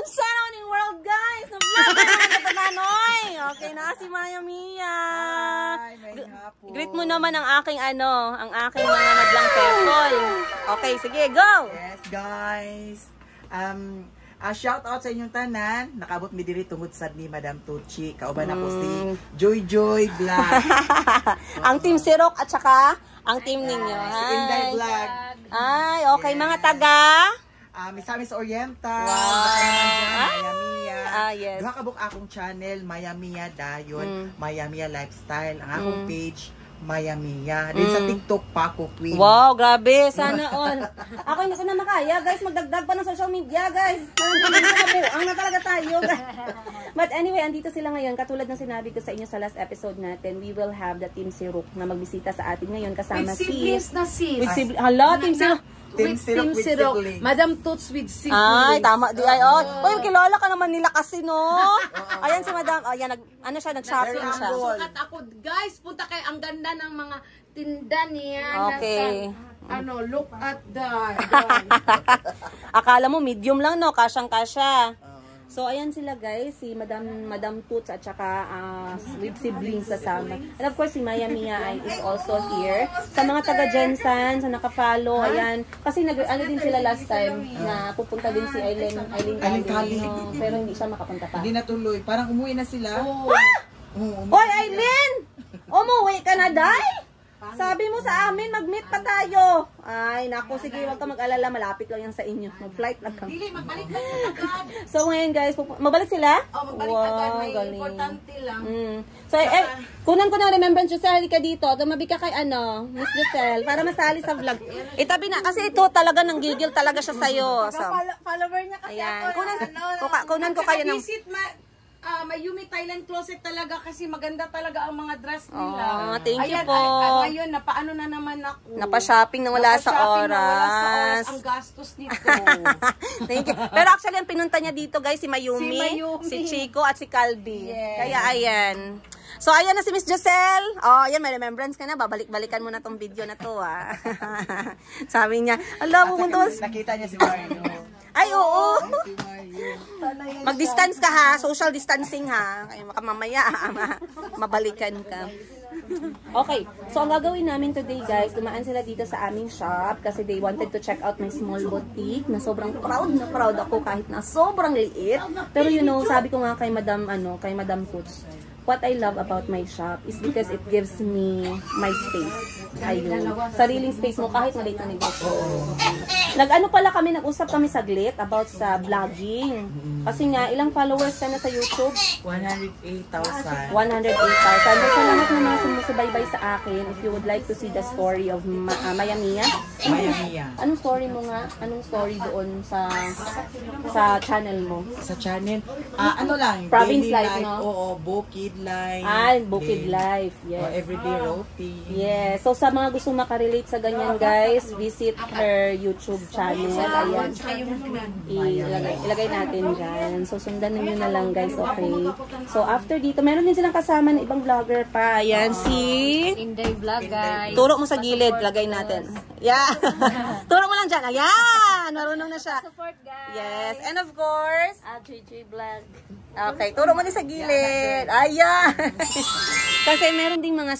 unsa naman yung world, guys? Na-vlog na naman ito nanoy. Okay na si Maya Mia. Hi, may hapon. Greet mo naman ang aking ang aking mga madlang people. Okay, sige, go! Yes, guys. Shout out sa inyong tanan. Nakaabot mi diri tungod sad ni Madam Tucci. Kauban ako si Joy Joy Vlog. Ang team Sirok at saka ang team ninyo. Si Inday Vlog. Ay, okay, mga taga. Misamis Oriental. Wow. Maya Mia. Yes. Duha ka buk akong channel, Maya Mia dayon, Maya Mia Lifestyle. Ang akong page, Maya Mia. Din sa TikTok, Paco Queen. Wow, grabe. Sana all. Ako hindi ko na makaya, guys. Magdagdag pa ng social media, guys. Ang na talaga tayo. But anyway, andito sila ngayon. Katulad ng sinabi ko sa inyo sa last episode natin, we will have the Team Sirok na magbisita sa atin ngayon kasama with siblings na sis. With siblings. Hala, Team Sirok. Team Sirok with siblings. Madam Toots with siblings. Ay, tama. Di ay, oh. Uy, kilala ka naman nila kasi, no? Ayan si Madam. Ayan, nag-shopping siya. Sukat ako, guys, punta kayo. Ang ganda ng mga tinda niya. Okay. Nasa, look at that. Akala mo medium lang, no? Kasyang-kasya. So, ayan sila, guys. Si Madam Toots at saka with siblings kasama. And of course, si Maya Mia is also here. Sa mga taga-Jensan, sa naka-follow, ayan. Kasi ano din sila last time na pupunta din si Eileen Cali. No? Pero hindi siya makapunta pa. Hindi natuloy. Parang umuwi na sila. Hoy, Eileen! Umuwi ka na, Day? Sabi mo sa amin, mag-meet pa tayo. Ay, naku, sige, wag ka mag-alala. Malapit lang yan sa inyo. Mag-flight lang kami. Dili, magbalik na agad. So, ngayon, guys, mabalik sila? Magbalik agad. May importante lang. So, kunan ko ng remembrance, Giselle, ka dito. Tumabi ka kay Miss Giselle, para masali sa vlog. Itabi na, kasi ito talaga nang gigil talaga siya sa'yo. So, Follower niya kasi ayan. ako. Kunan ko kayo ng... Mayumi Thailand Closet talaga kasi maganda talaga ang mga dress nila. Oh, thank you po. Ngayon, napaano na naman ako. Napa-shopping na wala sa oras. Ang gastos nito. Thank you. Pero actually, ang pinunta niya dito, guys, si Mayumi, si Chico, at si Calby. Yes. Kaya, ayan. So, ayan na si Miss Giselle. Oh, ayan, may remembrance ka na. Babalik-balikan mo na tong video na to, ah. Sabi niya, ala, pumunta. Nakita niya si Mario. Ay, oo. Si Mario. Mag-distance ka, ha. Social distancing, ha. Kaya mamaya, mabalikan ka. Okay, so ang gagawin namin today, guys, dumaan sila dito sa aming shop kasi they wanted to check out my small boutique na sobrang proud na proud ako kahit na sobrang liit. Pero you know, sabi ko nga kay Madam Toots, what I love about my shop is because it gives me my space. Ayun. Sariling space mo kahit maliit na negosyo. Nag-usap kami saglit about sa vlogging. Kasi nga, ilang followers ka na sa YouTube? 108,000. 108,000. So, salamat na mga sumusubaybay sa akin. If you would like to see the story of Maya Mia. Maya Mia. Anong story mo nga? Anong story doon sa channel mo? Sa channel? Ano lang? Province daily life, no? Oo, Bukid life. Bukid life. Yes. Everyday routine. Yes. So, sa mga gusto makarelate sa ganyan, guys, visit her YouTube channel. Ayan. Ilagay natin dyan. So, sundan ninyo na lang, guys. Okay. So, after dito, meron din silang kasama ng ibang vlogger pa. Ayan, si... Inday Vlog, guys. Turo mo sa gilid. Lagay natin. Yeah. Turo mo lang dyan. Ayan. Marunong na siya. Support, guys. Yes. And of course... JJ Vlog. Okay, turo mo din sa gilid. Ayan. Kasi meron ding mga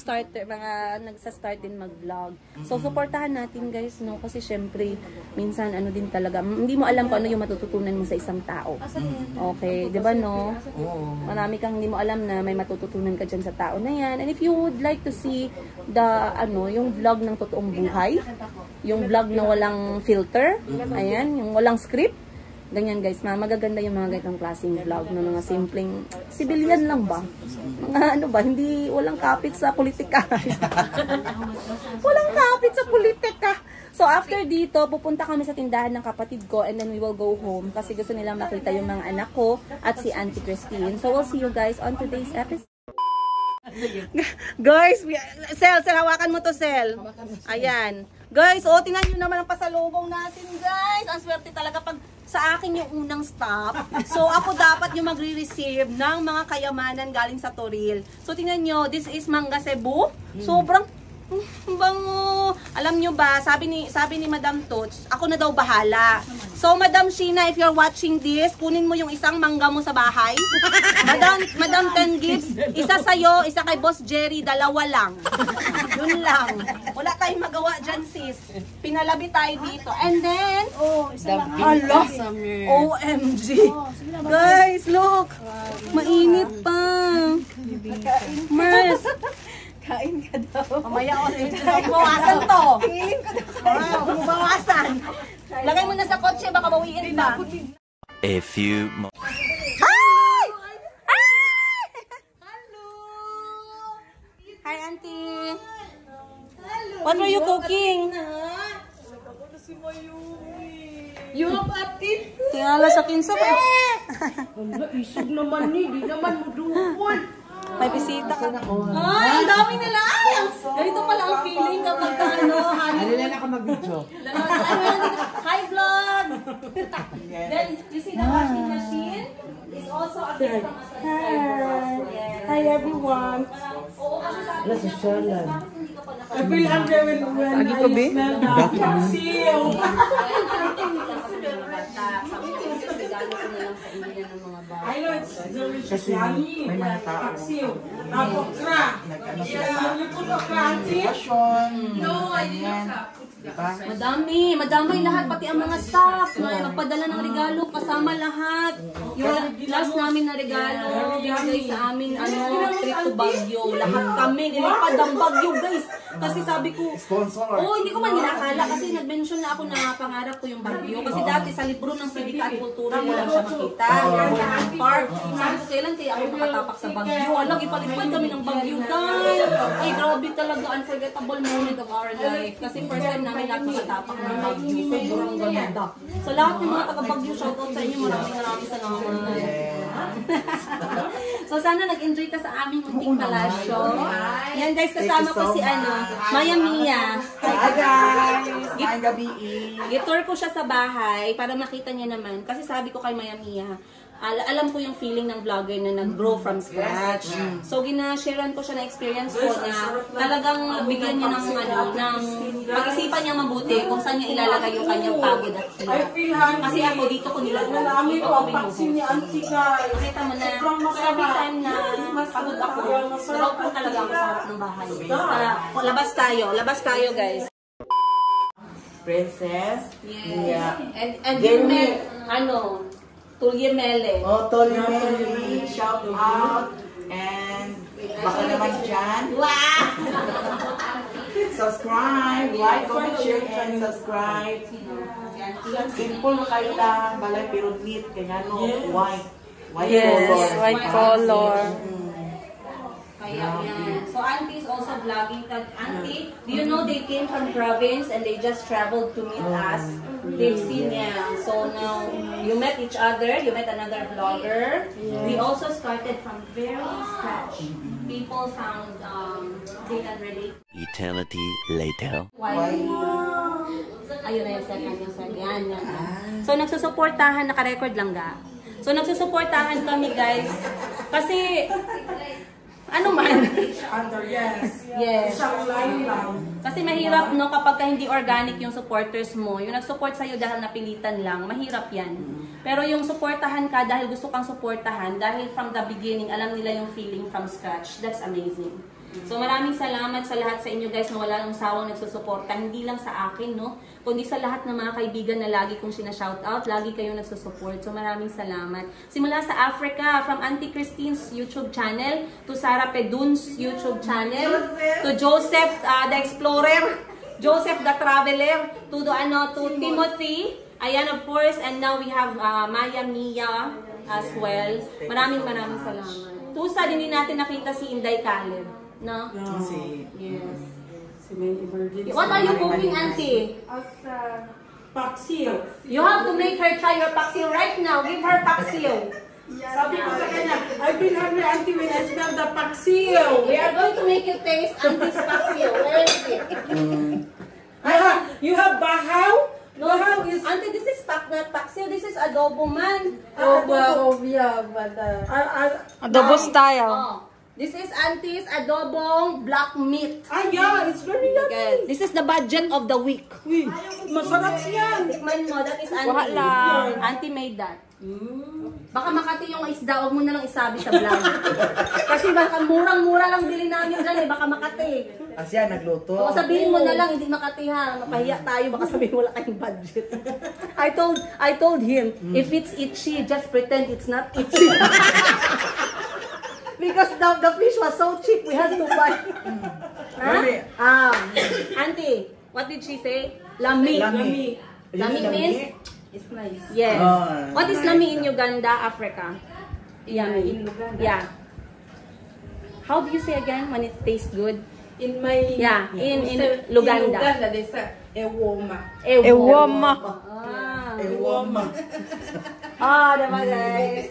nagsa-start din mag-vlog. So, supportahan natin, guys, no? Kasi syempre, minsan, din talaga, hindi mo alam kung ano yung matututunan mo sa isang tao. Okay, di ba, no? Marami kang hindi mo alam na may matututunan ka dyan sa tao na yan. And if you would like to see yung vlog ng totoong buhay, yung vlog na walang filter, ayan, yung walang script, ganyan, guys, magaganda yung mga ganitong klaseng vlog na mga simpleng civilian lang ba? Mga hindi, walang kapit sa politika. Walang kapit sa politika. So, after dito, pupunta kami sa tindahan ng kapatid ko and then we will go home kasi gusto nilang makita yung mga anak ko at si Auntie Christine. So, we'll see you guys on today's episode. Guys, Sel, hawakan mo to, Sel. Ayan. Guys, tingnan nyo naman ang pasalubong natin, guys. Ang swerte talaga pag sa akin yung unang stop. So, ako dapat yung magre-receive ng mga kayamanan galing sa Toril. So, tingnan nyo, this is Mangga Cebu. Sobrang Bango. Alam nyo ba, sabi ni Madam Tots, ako na daw bahala. So, Madam Sheena, if you're watching this, kunin mo yung isang mangga mo sa bahay. Madam Ten Gibbs, isa sa'yo, isa kay Boss Jerry, dalawa lang. Yun lang. Wala tayong magawa dyan, sis. Pinalabi tayo dito. And then, hala, OMG. Guys, look. Mainit pa. Mars. Kain ka daw. Mamaya ako bawasan to. Feeling ko daw. Bawasan. Lagay mo na sa kotse, baka bawiin pa. A few Hi! Hi! Hello! Hi, Auntie. What were you cooking? You have a tip? Tingala sa kinsa pa. Wala, isog naman ni. Di naman mo duwan. May bisita ka. Ay, ang dami nila. Ganito pala ang feeling kapag ano. Alila na ka mag-video. Hi, vlog! Then, you see the washing machine? It's also a bit from a subscriber. Hi everyone. Oo, kasi sabi niya, bakit hindi ka pa I feel hungry when I smell the calcium. I know it's delicious. Kasi may mga tao. Calcium. Okra. Nag-ano sila sa You put okra, auntie? sitwasyon. No, I didn't Ganyan. have. Diba? Madami lahat, pati ang mga staff na nagpadala ng regalo, kasama lahat. Yung last namin na regalo, binigay sa amin, trip to Baguio. Lahat kami, nilipad ang Baguio, guys. Kasi sabi ko, Sponsor. hindi ko man ninakala kasi nag-mention na ako na pangarap ko yung Baguio. Kasi dati sa libro ng Sindika at Kultura, wala siya makita. Yung park. Sabi ko, kailan kaya ako makatapak sa Baguio? Lagi palipad kami ng Baguio, guys. Ay, grabe talaga, unforgettable moment of our life. Kasi first time namin lahat makatapak ng Baguio. Sobrang ganda. So lahat ng mga taga-Baguio, shoutout sa inyo. Maraming salamat. So sana nag-enjoy ka sa aming munting palasyo. Yan guys, kasama ko si Maya Mia. Hi guys! Maayong gabi. I-tour ko siya sa bahay para makita niya naman. Kasi sabi ko kay Maya Mia, alam ko yung feeling ng vlogger na nag-grow from scratch. So, ginasharean ko siya na experience ko na talagang bigyan niya ng pag-isipan niya mabuti kung saan niya ilalagay yung kanyang pagod at hirap. Kasi ako dito ko nilagay. Ito ko binuhos. Nakita mo na, every time na pagod ako, nalog po talaga ako sa harap ng bahay. Labas tayo guys. Princess. Yes. And you met, Tulye Mele. Tolly Meli, shout out. And baka naman dyan. Wow! Subscribe, like, comment, share, and subscribe. Simple na kayo lang, balay pero neat. Kaya white. Yes, white color. Kaya yan. So Auntie is also vlogging. Auntie, do you know they came from province and they just traveled to meet us? They've seen So now you met each other, you met another vlogger. We also started from very scratch. People found they can relate. eternity later. Why? Ayun na yung second. Yan. So nagsusuportahan, naka-record lang ga. So nagsusuportahan kami guys. Kasi ano man. Yes. Kasi mahirap kapag hindi organic yung supporters mo. Yung nag-support sa'yo dahil napilitan lang, mahirap yan. Pero yung supportahan ka dahil gusto kang supportahan, dahil from the beginning, alam nila yung feeling from scratch. That's amazing. So maraming salamat sa lahat sa inyo guys na wala nang sawang nagsusuporta. Hindi lang sa akin, kundi sa lahat ng mga kaibigan na lagi kong sinashoutout. Lagi kayong nagsusupport. So maraming salamat. Simula sa Africa, from Auntie Christine's YouTube channel, to Sarah Pedun's YouTube channel, to Joseph the Explorer, Joseph the Traveler, to Timothy. Ayan, of course. And now we have Maya Mia as well. Maraming salamat. Tusa din natin nakita si Inday Caleb. No? Yes. What are you cooking, Auntie? Paksiw. You have to make her try your paksiw right now. Give her paksiw. Sabi ko sa kanya, I feel hungry auntie when I smell the paksiw. We are going to make you taste Auntie's paksiw. Where is it? You have bahaw? No, Auntie, this is not paksiw. This is adobo man. Yeah, but Adobo style. This is Auntie's adobong black meat. Ah, yeah, it's very yummy. Okay. This is the budget of the week. Uy, masarap yan. Tikman mo, that is Auntie. Auntie made that. Baka Makati yung isda, huwag mo na lang isabi sa vlog. Kasi baka murang-mura lang bilhin namin dyan eh, baka Makati. Asya, nagluto. O sabihin mo na lang, hindi Makati ha, mapahiya tayo, baka sabihin wala kayong budget. I told him, if it's itchy, just pretend it's not itchy. Because the fish was so cheap, we had to buy. Huh? Auntie, what did she say? Lami. Lami. Lami means? It's nice. Yes. Oh. What is lami in Uganda, Africa? Yummy. In Uganda. Yeah. How do you say again when it tastes good? In my In in Luganda. Uganda, they say ewoma. Ewoma. Ewoma. Diba guys?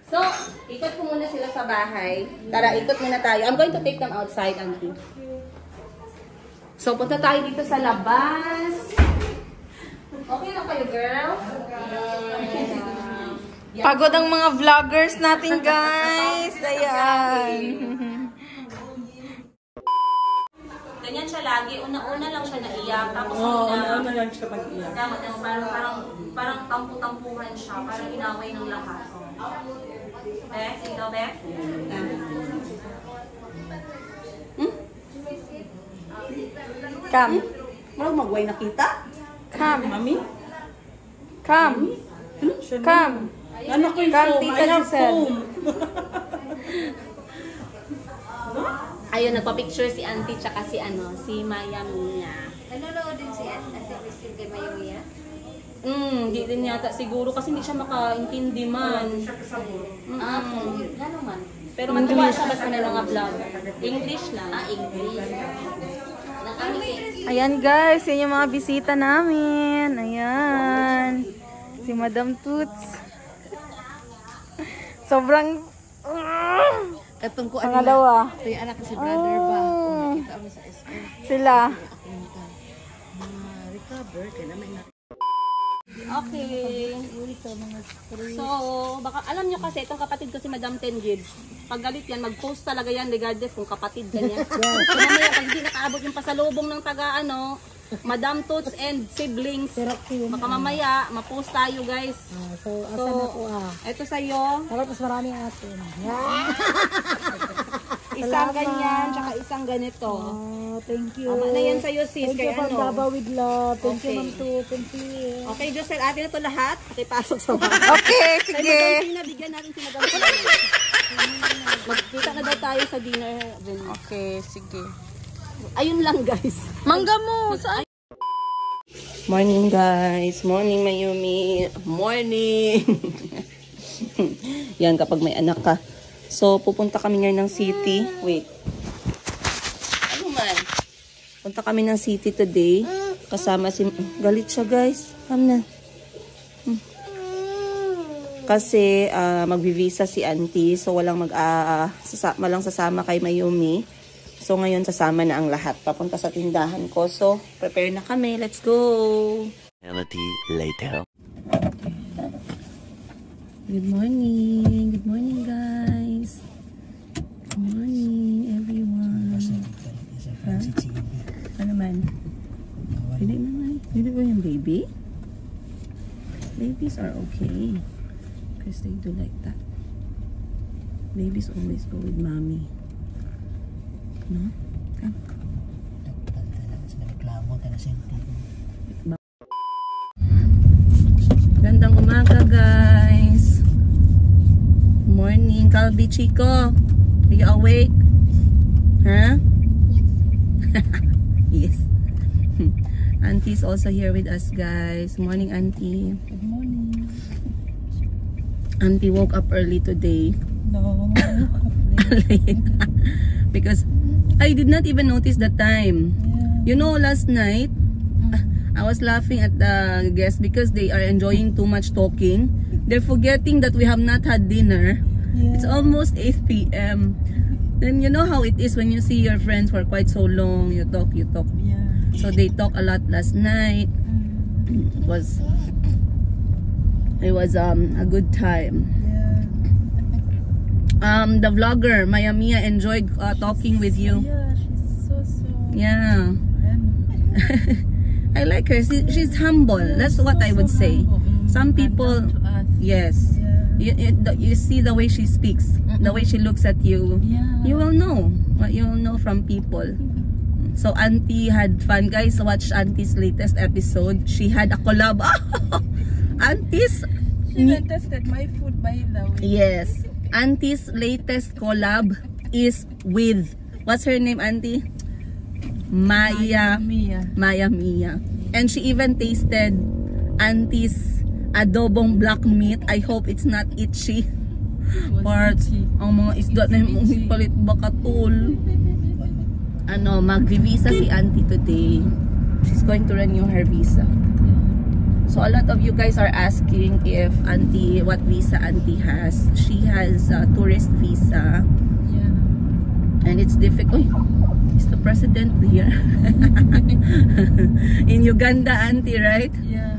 So, ikot ko muna sila sa bahay. Tara, ikot muna tayo. I'm going to take them outside, Auntie. So, punta tayo dito sa labas. Okay na kayo, girls? Pagod ang mga vloggers natin, guys. Ayan. Ganyan siya lagi. Una-una lang siya naiyak. Tapos Ano lang siya mag-iyak. parang tampu-tampuhan siya. Parang inaway ng lahat. Bek? Ikaw, Bek? Come. Marang magway nakita? Come. Mami? Come. Come. Ano ko yung Come, foam? Tita I have Giselle. foam. Ayun, nagpa-picture si Auntie tsaka si Maya Mia. Nanonood din si Ate Christine kay Mayuya? Hindi din yata siguro kasi hindi siya makaintindi man. Gano'n man? Pero matuwa siya basta may mga vlog. English lang. English. Ayan, guys. Yan yung mga bisita namin. Ayan. Si Madam Toots. Sobrang... Katong ko Pangalawa. ito yung anak ko si brother ba? Kung nakita mo sa school, Sila. recover, kaya naman na. Okay. So, baka alam nyo kasi, itong kapatid ko si Madam Tengid, pag galit yan, mag-post talaga yan regardless kung kapatid ganyan. So, mamaya, pag hindi nakaabot yung pasalubong ng taga, Madam Toots and siblings, baka mamaya, ma-post tayo, guys. So, asan ako Ito sa'yo, Dapat mas maraming atin. isang ganyan, tsaka isang ganito. Thank you. Tama na yan sa'yo, sis. Thank you Kaya from Davao with love. Thank you, Okay. Ma'am Tu. Thank you. Okay, Josel, atin na to lahat. Pakipasok sa bahay. Okay, Kay sige. Madam Tina, bigyan natin si Madam Tina. Magkita na daw tayo sa dinner venue. Okay, sige. Ayun lang, guys. Mangga mo. Saan? Morning, guys. Morning, Mayumi. Morning. Yan, kapag may anak ka. So, pupunta kami ngayon ng city. Wait. Ano man? Punta kami ng city today. Kasama si... Galit siya, guys. Come na. Kasi, magvivisa si Auntie. So, walang walang sasama kay Mayumi. So, ngayon sasama na ang lahat. Papunta sa tindahan ko. So, prepare na kami. Let's go! Eternity later. Good morning. Good morning, guys. Good morning, everyone. Ano man? Pwede naman. Pwede ba yung baby? Babies are okay. Because they do like that. Babies always go with mommy. No? Come. Gandang umaga, guys. Morning, Calvi Chico. Are you awake? Huh? Yes. Auntie's also here with us, guys. Morning, Auntie. Good morning. Auntie woke up early today. No. Late. Because I did not even notice the time. You know, last night, I was laughing at the guests because they are enjoying too much talking. They're forgetting that we have not had dinner. It's almost 8 p.m. Then you know how it is when you see your friends for quite so long. You talk. Yeah. So they talk a lot last night. It was a good time. The vlogger, Maya Mia, enjoyed talking with you. Yeah, she's so. Yeah. I like her. She's humble. That's what I would say. Some people, yes. You see the way she speaks, the way she looks at you. Yeah. You will know what you will know from people. So Auntie had fun, guys. Watch Auntie's latest episode. She had a collab. Auntie's. She tested my food, by the way. Yes. Auntie's latest collab is with, what's her name, Auntie? Maya Mia. And she even tasted Auntie's adobong black meat. I hope it's not itchy. Or ang mga isda na yung ipalit baka tol. Mag-visa si Auntie today. She's going to renew her visa. So a lot of you guys are asking if Auntie, what visa Auntie has. She has a tourist visa. Yeah. And it's difficult. Is the president here? In Uganda, Auntie, right? Yeah.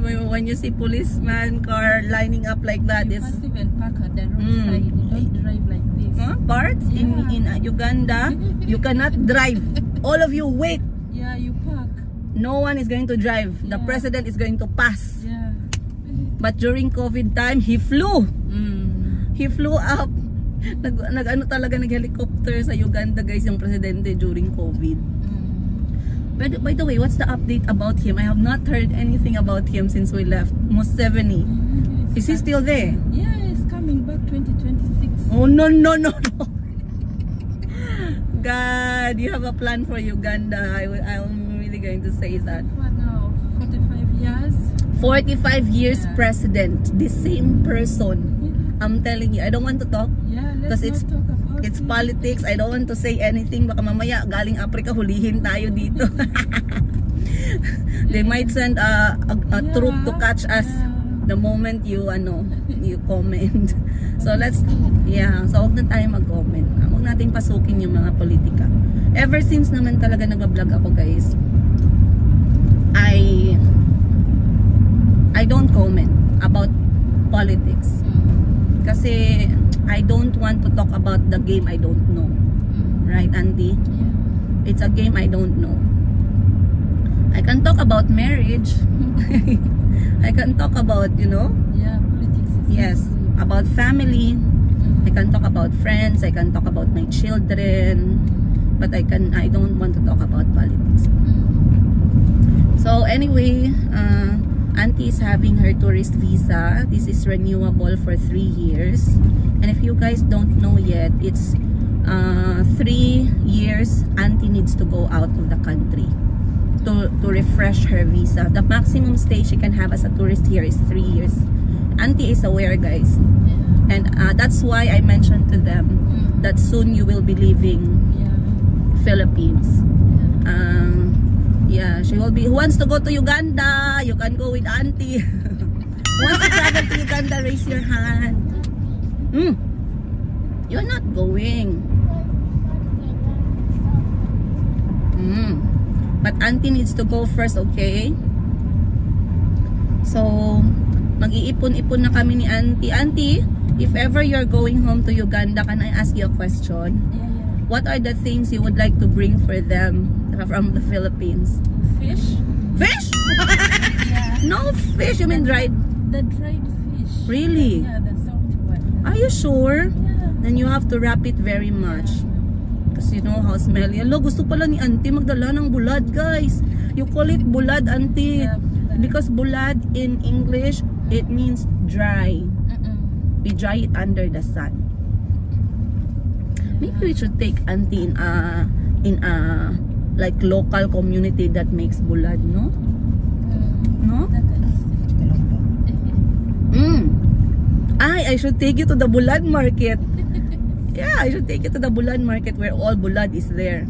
When you see policeman car lining up like that, You it's must even park at the roadside. You don't drive like this. parts in Uganda. You cannot drive. All of you wait. Yeah, you park. No one is going to drive. The president is going to pass. Yeah. But during COVID time, he flew. He flew up. Nag-helicopter sa Uganda, guys, yung presidente during COVID. By the way, what's the update about him? I have not heard anything about him since we left. Museveni. Is he still there? Yeah, it's coming back 2026. Oh, no. God, you have a plan for Uganda. I'm really going to say that. What now? 45 years? 45 years president. The same person. I'm telling you, I don't want to talk. Yeah, Because let's not talk about it's politics. I don't want to say anything. Baka mamaya galing Africa hulihin tayo dito. They might send a troop to catch us the moment you comment. So so huwag na tayo mag-comment. Huwag nating pasukin yung mga politika. Ever since naman talaga nag-vlog ako, guys, I don't comment about politics. Kasi I don't want to talk about the game I don't know. Right, Auntie? Yeah. It's a game I don't know. I can talk about marriage. I can talk about, Yeah, politics is yes, about family. I can talk about friends. I can talk about my children. But I don't want to talk about politics. So anyway, Auntie is having her tourist visa. This is renewable for 3 years. And if you guys don't know yet, it's 3 years Auntie needs to go out of the country to refresh her visa. The maximum stay she can have as a tourist here is 3 years. Auntie is aware, guys. And that's why I mentioned to them that soon you will be leaving Philippines. Yeah, she will be. Who wants to go to Uganda? You can go with Auntie. Who wants to travel to Uganda? Raise your hand. You're not going. But Auntie needs to go first, okay? So, mag-iipon-ipon na kami ni Auntie. Auntie, if ever you're going home to Uganda, can I ask you a question? What are the things you would like to bring for them from the Philippines? Fish? Fish? No fish, you mean dried? The dried fish. Really? Yeah, the salty one. Are you sure? Yeah. Then you have to wrap it very much. Kasi you know how smelly. Hello, gusto pala ni Auntie magdala ng bulad, guys. You call it bulad, Auntie. Yeah, bulad. Because bulad in English, it means dry. We dry it under the sun. Maybe we should take Auntie in a like local community that makes bulad, no? No? I should take you to the bulad market. Yeah, I should take you to the bulad market where all bulad is there.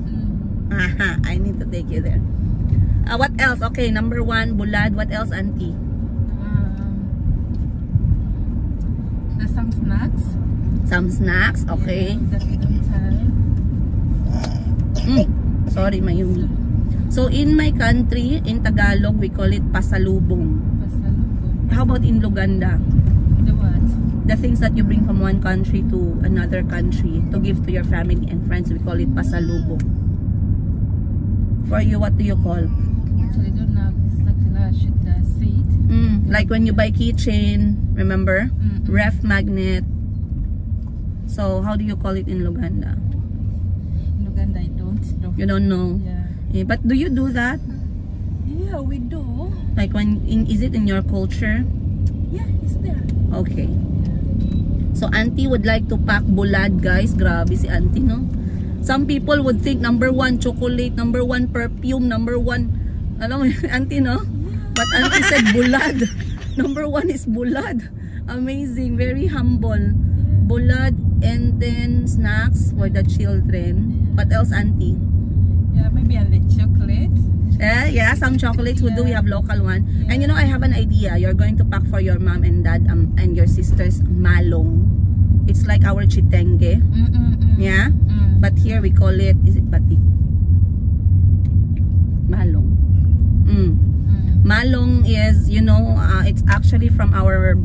Aha, I need to take you there. What else? Okay, number 1, bulad. What else, Auntie? Some snacks. Some snacks, okay. That we don't have. Sorry, Mayumi. So, in my country, in Tagalog, we call it pasalubong. Pasalubong. How about in Luganda? The what? the things that you bring from one country to another country to give to your family and friends. We call it pasalubong. For you, what do you call? Actually, I don't know exactly how I should say it. Like when you buy keychain, remember? Ref magnet. So how do you call it in Luganda? In Uganda, I don't know. You don't know. Yeah. But do you do that? Yeah, we do. Like is it in your culture? Yeah, it's there. Okay. So auntie would like to pack bulad, guys. Grabe si auntie, no? Some people would think number 1 chocolate, number 1 perfume, number 1, alam mo yun, auntie, no? But auntie said bulad. Number 1 is bulad. Amazing, very humble. Bulad, and then snacks for the children. What else, auntie? Yeah, maybe a little chocolate. Yeah, some chocolates we do. We have local one. Yeah. And you know, I have an idea. You're going to pack for your mom and dad and your sisters malong. It's like our chitenge. Yeah? But here we call it, is it batik? Malong. Malong is, you know, it's actually from our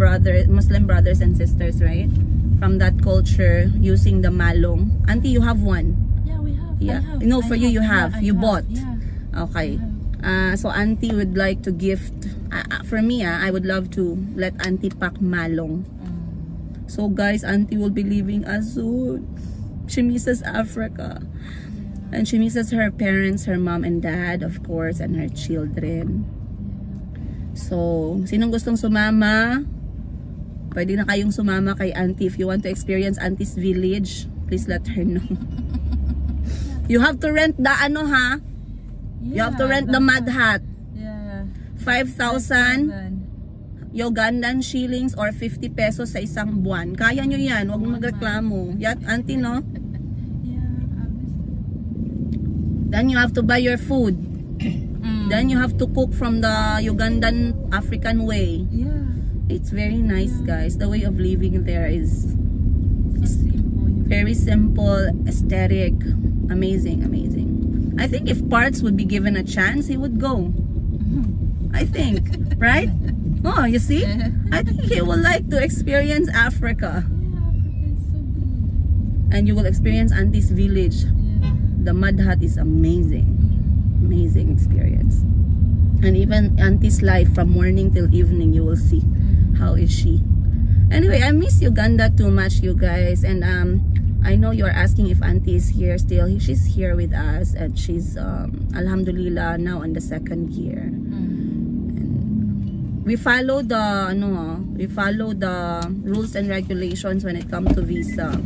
Muslim brothers and sisters, right? From that culture, using the malong. Auntie, you have one? Yeah, we have. Yeah. I have. No, for you, you have. You bought. Yeah. Okay. So auntie would like to gift. For me, I would love to let auntie pack malong. So guys, auntie will be leaving us soon. She misses Africa. And she misses her parents, her mom and dad, of course, and her children. So, sinong gustong sumama? Pwede na kayong sumama kay auntie. If you want to experience auntie's village, please let her know. You have to rent the ano, ha? You have to rent the mud hut. Yeah. 5,000 Ugandan shillings or 50 pesos sa isang buwan. Kaya nyo yan. Huwag mo magreklamo. Yan, auntie, no? Then you have to buy your food. Then you have to cook from the Ugandan African way. Yeah. It's very nice, guys. The way of living there is Simple. very simple, aesthetic, amazing, amazing. I think if Parts would be given a chance, he would go. I think, right? Oh, you see? I think he would like to experience Africa. And you will experience auntie's village. The mud hut is amazing. Amazing experience. And even auntie's life from morning till evening, you will see how is she. Anyway, I miss Uganda too much, you guys. And I know you're asking if auntie is here still. She's here with us, and she's alhamdulillah now on the 2nd year. And we follow the rules and regulations when it comes to visa.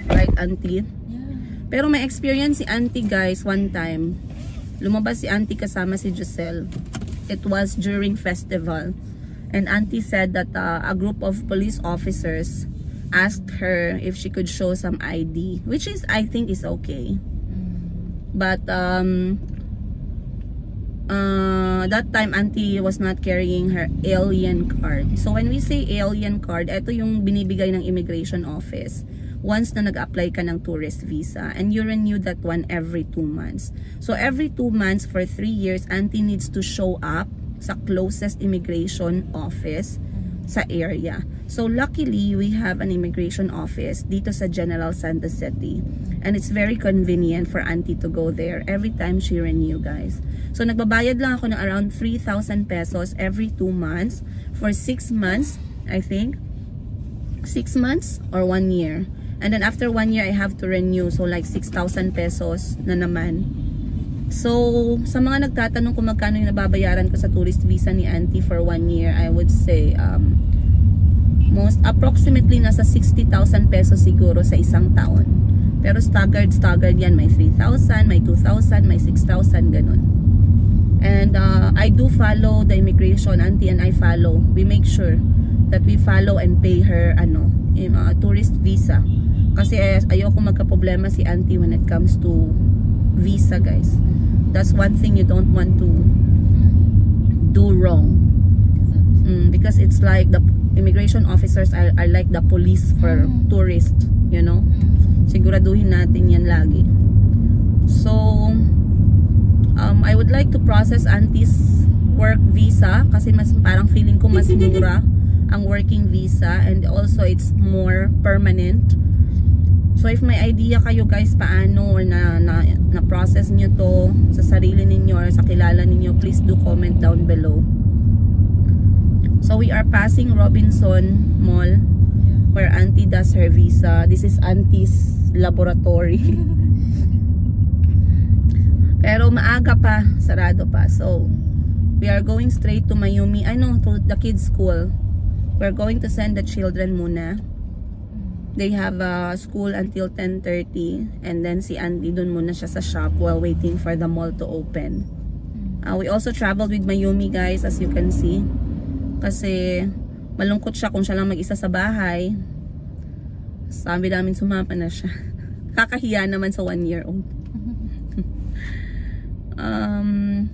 Right, auntie? Pero may experience si auntie, guys, one time. Lumabas si auntie kasama si Giselle. It was during festival. And auntie said that a group of police officers asked her if she could show some ID. Which is, I think, is okay. But, that time, auntie was not carrying her alien card. So, when we say alien card, ito yung binibigay ng immigration office. Once na nag-apply ka ng tourist visa, and you renew that one every 2 months. So every 2 months for 3 years, auntie needs to show up sa closest immigration office sa area. So luckily, we have an immigration office dito sa General Santos City. And it's very convenient for auntie to go there every time she renew, guys. So nagbabayad lang ako ng around 3,000 pesos every 2 months for 6 months, I think. 6 months or 1 year. And then after 1 year, I have to renew. So like 6,000 pesos na naman. So, sa mga nagtatanong kung magkano yung nababayaran ko sa tourist visa ni auntie for 1 year, I would say most approximately nasa 60,000 pesos siguro sa isang taon. Pero staggered yan. May 3,000, may 2,000, may 6,000, ganun. And I do follow the immigration, auntie and I follow. We make sure that we follow and pay her tourist visa. Kasi ayoko magka-problema si auntie when it comes to visa, guys. That's one thing you don't want to do wrong. Because it's like the immigration officers are like the police for tourists, you know. Siguraduhin natin yan lagi. So, I would like to process auntie's work visa kasi mas parang feeling ko mas mura ang working visa, and also it's more permanent. So if may idea kayo guys paano or na process niyo to sa sarili ninyo or sa kilala ninyo, please do comment down below. So we are passing Robinson Mall where Auntie does her visa. This is Auntie's laboratory. Pero maaga pa, sarado pa. So we are going straight to Mayumi. I know, to the kids' school. We're going to send the children muna. They have a school until 10:30, and then si Auntie dun muna siya sa shop while waiting for the mall to open. We also traveled with Mayumi guys, as you can see. Kasi malungkot siya kung siya lang mag-isa sa bahay. Sabi namin sumama na siya. Kakahiya naman sa 1-year-old.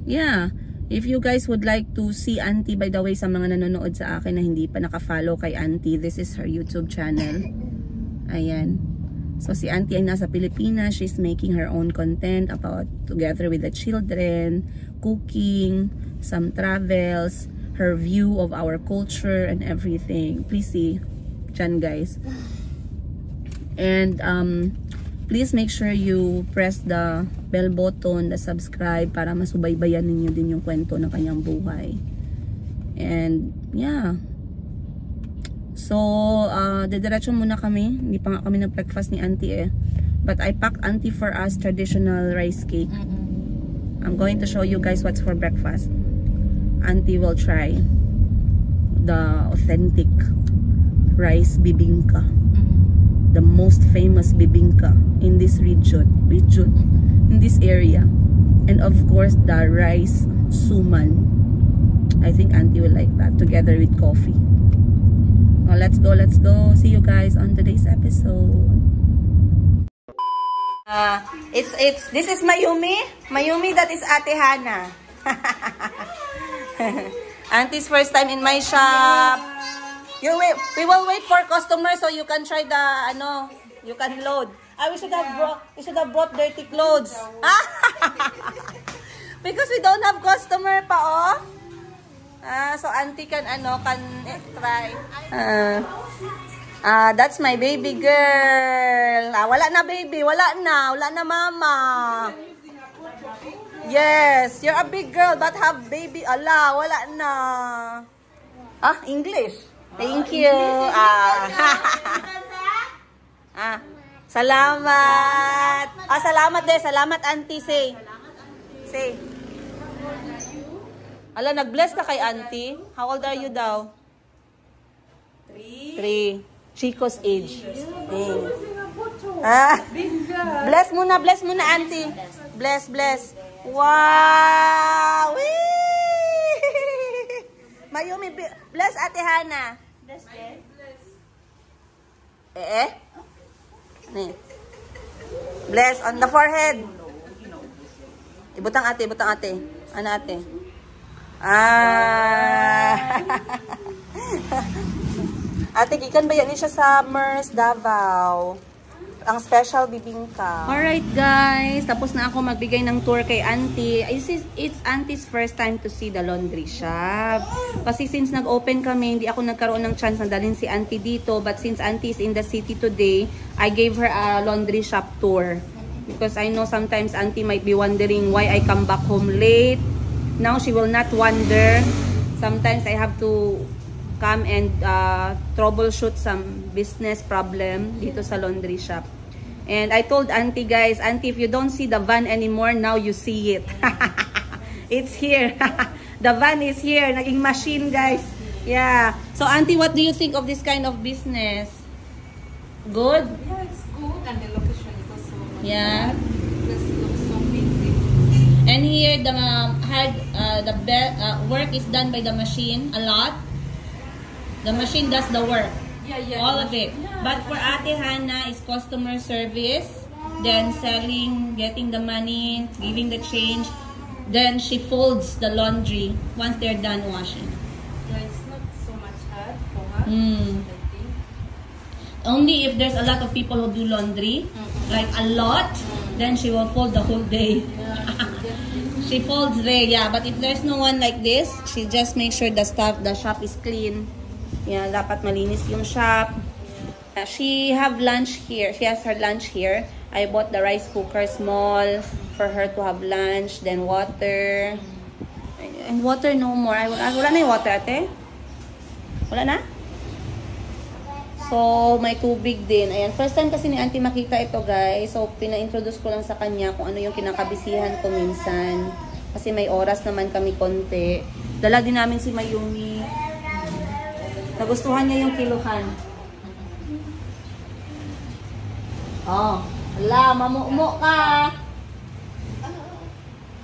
Yeah. If you guys would like to see Auntie, by the way, sa mga nanonood sa akin na hindi pa naka-follow kay Auntie, this is her YouTube channel. Ayan. So si Auntie ay nasa Pilipinas. She's making her own content about together with the children, cooking, some travels, her view of our culture and everything. Please see dyan guys. And please make sure you press the bell button, the subscribe, para masubaybayan ninyo din yung kwento ng kanyang buhay. And yeah. So, didiretso muna kami. Hindi pa nga kami nag-breakfast ni Auntie eh. But I packed Auntie for us traditional rice cake. I'm going to show you guys what's for breakfast. Auntie will try the authentic rice bibingka. The most famous bibingka in this region, in this area. And of course, the rice suman. I think Auntie will like that, together with coffee. Well, let's go. See you guys on today's episode. This is Mayumi. Mayumi, that is Ate Hana. Auntie's first time in my shop. We will wait for customers so you can try the you can load. We should have brought dirty clothes. Because we don't have customer pa oh. So Auntie can try. That's my baby girl. Wala na baby, wala na mama. Yes, you're a big girl but have baby. Ala, wala na. English. Thank you. Salamat. Salamat din. Salamat, Auntie. Say. Ala, nag-bless ka kay Auntie. How old are you daw? 3. Chico's age. Bless muna, Auntie. Bless. Wow! Mayumi, bless Ate Hana. Bless. Ni. Bless on the forehead. Ibutang ate. Ano ate? Ate, gikan ba yan siya sa Mers, Davao? Ang special bibingka. Alright guys, tapos na ako magbigay ng tour kay Auntie. It's Auntie's first time to see the laundry shop. Kasi since nag-open kami, hindi ako nagkaroon ng chance na dalhin si Auntie dito. But since Auntie is in the city today, I gave her a laundry shop tour. Because I know sometimes Auntie might be wondering why I come back home late. Now she will not wonder. Sometimes I have to come and troubleshoot some business problem dito sa laundry shop. And I told Auntie guys, Auntie, if you don't see the van anymore, now you see it. It's here. The van is here. Naging machine guys. Yeah. So Auntie, what do you think of this kind of business? Good? Yeah, it's good. And the location is also yeah. This looks so busy. And here the work is done by the machine a lot. The machine does the work. Yeah. All of it. Yeah. But for Ate Hana is customer service, then selling, getting the money, giving the change. Then she folds the laundry once they're done washing. Yeah, it's not so much hard for her. Mm. I think. Only if there's a lot of people who do laundry, like a lot, then she will fold the whole day. She folds there, yeah. But if there's no one like this, she just makes sure the shop is clean. Yan, dapat malinis yung shop. She have lunch here. She has her lunch here. I bought the rice cooker small for her to have lunch. Then water. And water no more. Wala na yung water, ate? Wala na? So, may tubig din. Ayan. First time kasi ni auntie makita ito, guys. So, pina-introduce ko lang sa kanya kung ano yung kinakabisihan ko minsan. Kasi may oras naman kami konti. Dala din namin si Mayumi. Nagustuhan niya yung kiluhan. Oh, ala, mamumo ka.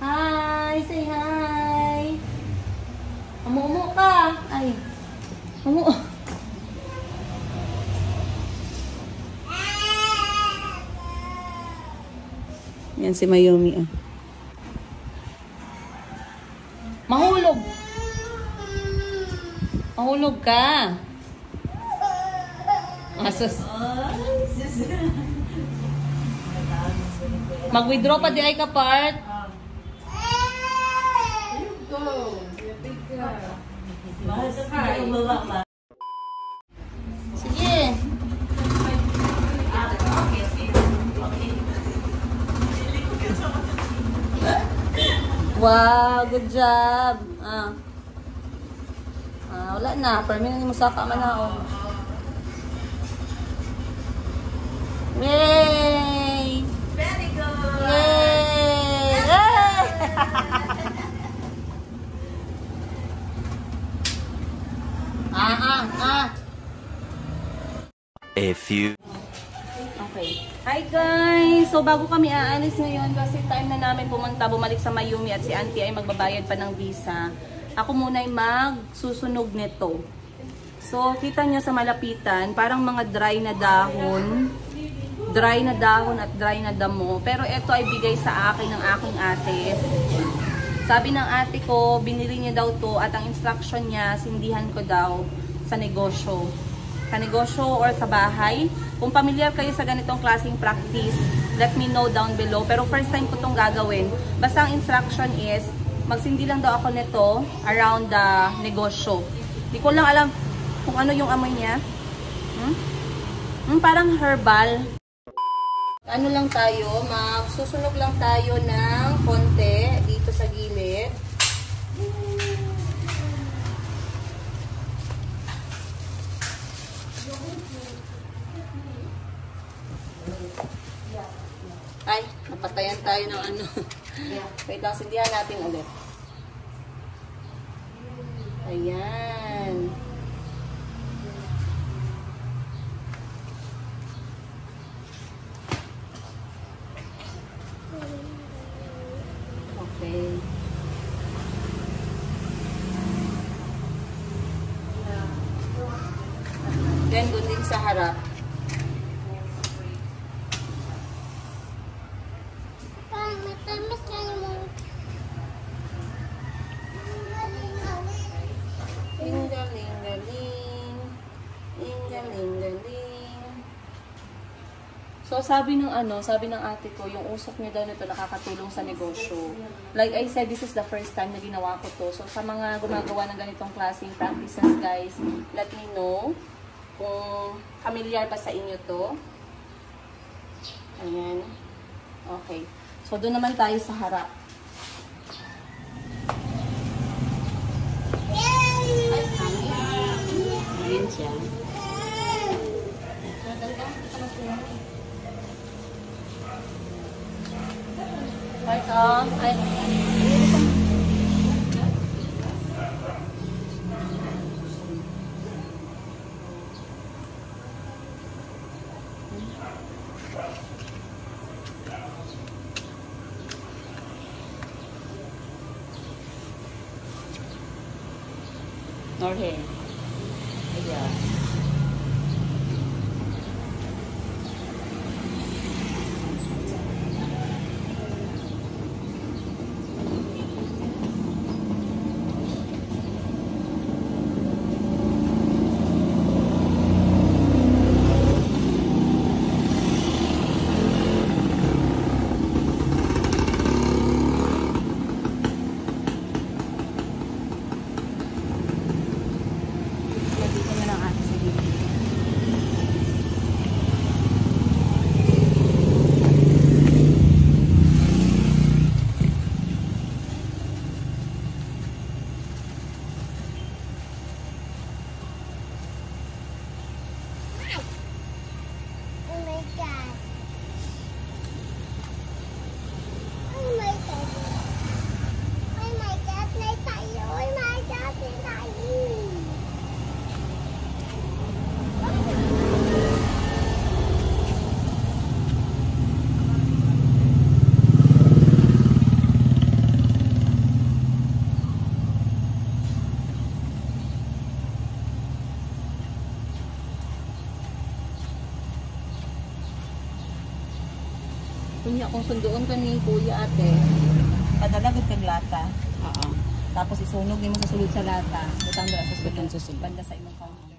Hi, say hi. Mamumo ka. Ay, mamumo. Yan si Mayumi. Mahulog. Mahulog ka. Asus. Mag-withdraw pa di ay ka part. Sige. Wow, good job. Wala na. Permin ni musaka man ako. Yay! Very good. Yay! Yay! A few. Okay. Hi guys! So bago kami aalis ngayon kasi time na namin bumalik sa Mayumi at si auntie ay magbabayad pa ng visa. Ako muna ay magsusunog nito. So kita nyo sa malapitan, parang mga dry na dahon at dry na damo. Pero ito ay bigay sa akin ng aking ate. Sabi ng ate ko, binili niya daw to at ang instruction niya, sindihan ko daw sa negosyo. Sa negosyo or sa bahay. Kung familiar kayo sa ganitong klaseng practice, let me know down below. Pero first time ko itong gagawin. Basta ang instruction is, magsindi lang daw ako nito around the negosyo. Di ko lang alam kung ano yung amoy niya. Parang herbal. Ano lang tayo, magsusunog lang tayo ng konti dito sa gilid. Ay, napatayan tayo ng ano. Wait lang, sindihan natin ulit. Ayan. Okay. Then, doon din sa harap. So, sabi ng ate ko, yung usok niya daw nito nakakatulong sa negosyo. Like I said, this is the first time na ginawa ko to. So, sa mga gumagawa ng ganitong klaseng practices, guys, let me know kung familiar pa sa inyo to. Ayan. Okay. So, doon naman tayo sa harap. Ayan siya. Right on. Okay. Yeah. Kunya kung sunduon ka ni kuya ate, padalagod kag lata. Oo. Tapos isunog nimo sa sulod sa lata. Butang dira sa sulod banda sa imong counter.